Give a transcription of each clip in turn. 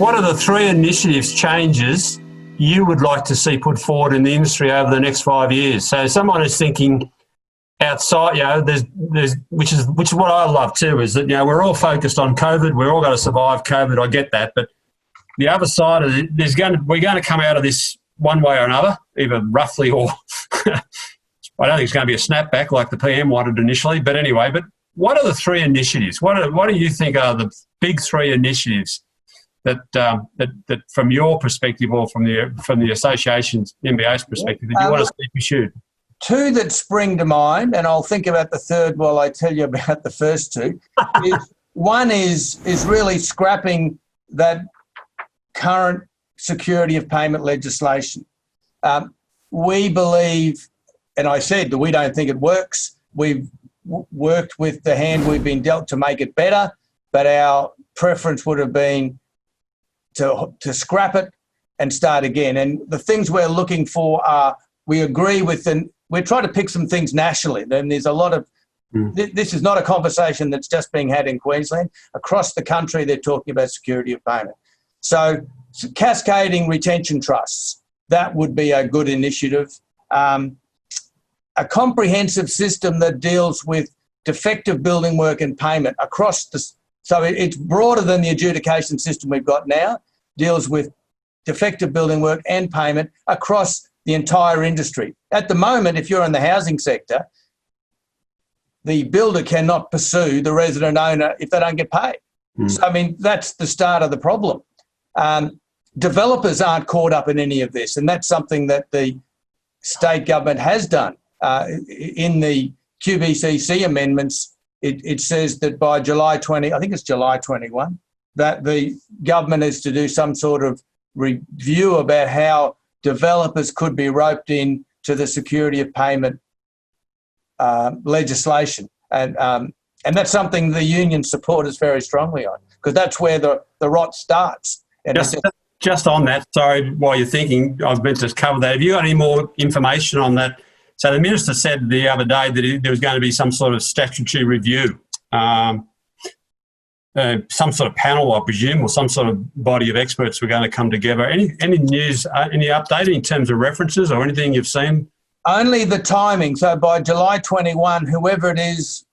what are the 3 initiatives changes you would like to see put forward in the industry over the next 5 years? So someone is thinking outside, there's which is what I love too, is that, we're all focused on COVID. We're all going to survive COVID. I get that, but the other side of it, we're going to come out of this one way or another, either roughly or I don't think it's going to be a snapback like the PM wanted initially. But anyway, what are the 3 initiatives? What do you think are the big 3 initiatives that from your perspective or from the association's MBA's perspective that you want to see pursued? 2 that spring to mind, and I'll think about the 3rd while I tell you about the first 2. One is really scrapping that current security of payment legislation. We believe, and I said that we don't think it works. We've worked with the hand we've been dealt to make it better, but our preference would have been to scrap it and start again. And the things we're looking for are, we agree with we're trying to pick some things nationally. Then there's a lot of, this is not a conversation that's just being had in Queensland. Across the country, they're talking about security of payment. So cascading retention trusts, that would be a good initiative. A comprehensive system that deals with defective building work and payment across so it's broader than the adjudication system we've got now, deals with defective building work and payment across the entire industry. At the moment, if you're in the housing sector, the builder cannot pursue the resident owner if they don't get paid. So, that's the start of the problem. Developers aren't caught up in any of this, and that's something that the state government has done. In the QBCC amendments, it says that by July 21, that the government is to do some sort of review about how developers could be roped in to the security of payment legislation. And that's something the union support us very strongly on, because that's where the rot starts. And just on that, sorry, while you're thinking, I was meant to cover that. Have you got any more information on that? So the Minister said the other day that there was going to be some sort of statutory review, some sort of panel, I presume, or some sort of body of experts were going to come together. Any news, any update in terms of references or anything you've seen? Only the timing. So by July 21, whoever it is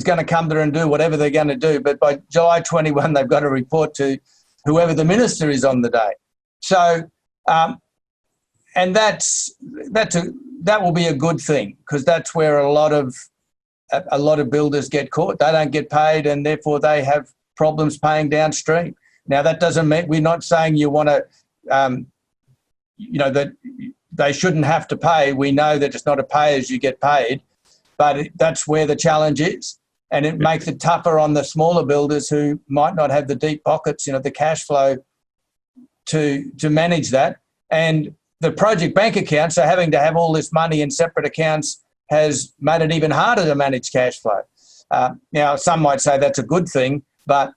going to come there and do whatever they're going to do. But by July 21, they've got to report to whoever the Minister is on the day. So, and that will be a good thing, because that's where a lot of builders get caught. They don't get paid, and therefore they have problems paying downstream. Now, that doesn't mean, we're not saying you want to, that they shouldn't have to pay. We know that it's not a pay as you get paid, but that's where the challenge is. And it makes it tougher on the smaller builders who might not have the deep pockets, the cash flow to manage that. And the project bank account, so having to have all this money in separate accounts has made it even harder to manage cash flow. Now, some might say that's a good thing, but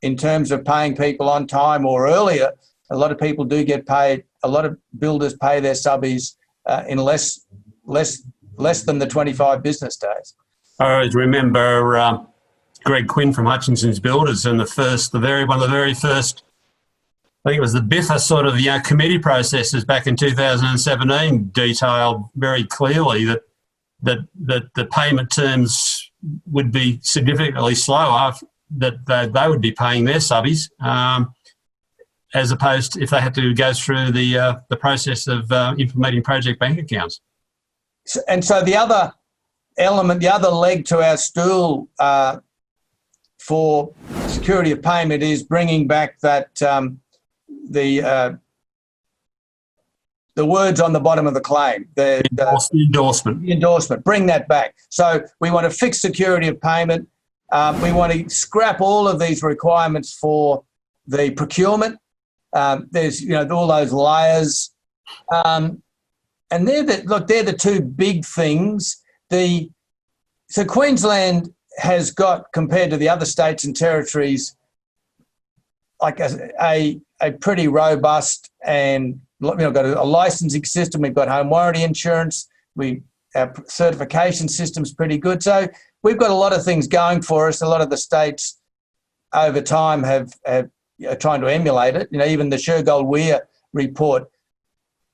in terms of paying people on time or earlier, a lot of people do get paid. A lot of builders pay their subbies in less than the 25 business days. I always remember Greg Quinn from Hutchinson's Builders, and one of the very first, I think it was the BIFA sort of committee processes back in 2017 detailed very clearly that the payment terms would be significantly slower, that they would be paying their subbies, as opposed to if they had to go through the process of implementing project bank accounts. And so the other element, the other leg to our stool for security of payment is bringing back that the words on the bottom of the claim, the endorsement, bring that back. So we want to fix security of payment. We want to scrap all of these requirements for the procurement. There's all those layers, and they're the 2 big things. So Queensland has got, compared to the other states and territories, like a pretty robust, and we've got a licensing system. We've got home warranty insurance. Our certification system's pretty good. So we've got a lot of things going for us. A lot of the states over time have trying to emulate it. Even the Shergold-Weir report,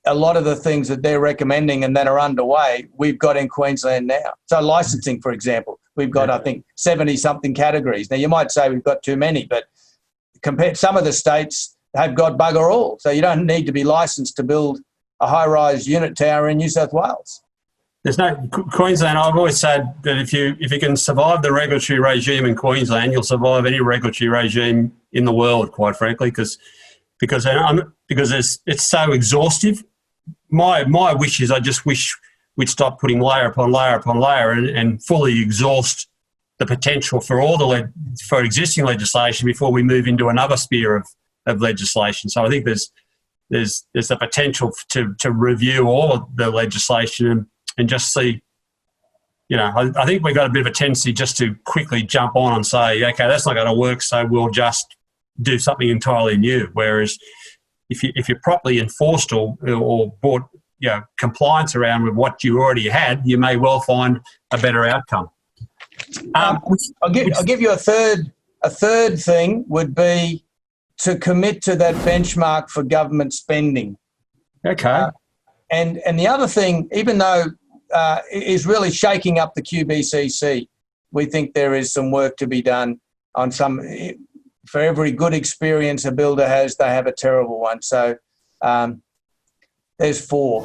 a lot of the things that they're recommending and that are underway, we've got in Queensland now. So licensing, for example, we've got, I think, 70-something categories. Now, you might say we've got too many, but compared, some of the states have got bugger all. So you don't need to be licensed to build a high-rise unit tower in New South Wales. There's no Queensland. I've always said that if you can survive the regulatory regime in Queensland, you'll survive any regulatory regime in the world. Quite frankly, because it's so exhaustive. My wish is I just wish we'd stop putting layer upon layer upon layer and fully exhaust the potential for for existing legislation before we move into another sphere of legislation. So I think there's the potential to review all of the legislation and just see, I think we've got a bit of a tendency just to quickly jump on and say, okay, that's not going to work, so we'll just do something entirely new. Whereas if you're properly enforced or brought compliance around with what you already had, you may well find a better outcome. I'll give you a third thing would be to commit to that benchmark for government spending. Okay. And the other thing, even though is really shaking up the QBCC, we think there is some work to be done on some. For every good experience a builder has, they have a terrible one. So there's 4.